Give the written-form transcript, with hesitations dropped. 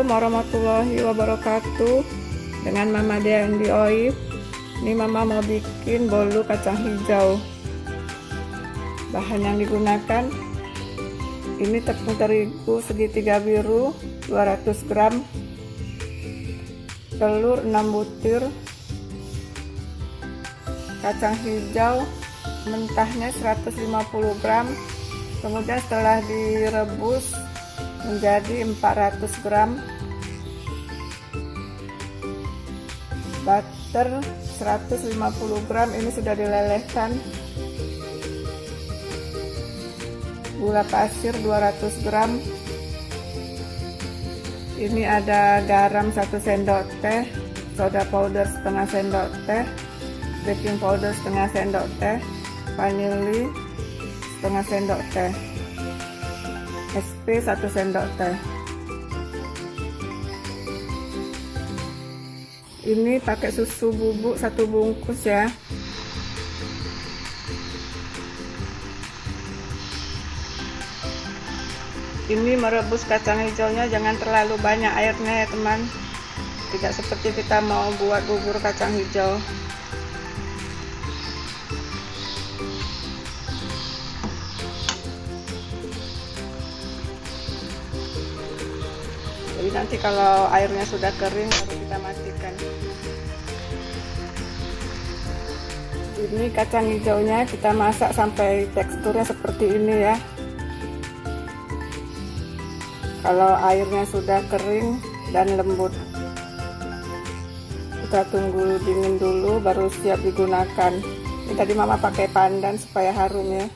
Assalamualaikum warahmatullahi wabarakatuh. Dengan Mama Deandi Oif. Ini Mama mau bikin bolu kacang hijau. Bahan yang digunakan ini tepung terigu segitigabiru 200 gram, telur 6 butir, kacang hijau mentahnya 150 gram. Kemudian setelah direbus menjadi 400 gram, butter 150 gram ini sudah dilelehkan, gula pasir 200 gram, ini ada garam 1 sendok teh, soda powder setengah sendok teh, baking powder setengah sendok teh, vanili setengah sendok teh, SP 1 sendok teh. Ini pakai susu bubuk 1 bungkus ya. Ini merebus kacang hijaunya jangan terlalu banyak airnya ya teman, tidak seperti kita mau buat bubur kacang hijau. Jadi nanti kalau airnya sudah kering baru kita matikan. Ini kacang hijaunya kita masak sampai teksturnya seperti ini ya. Kalau airnya sudah kering dan lembut, kita tunggu dingin dulu baru siap digunakan. Ini tadi Mama pakai pandan supaya harum ya.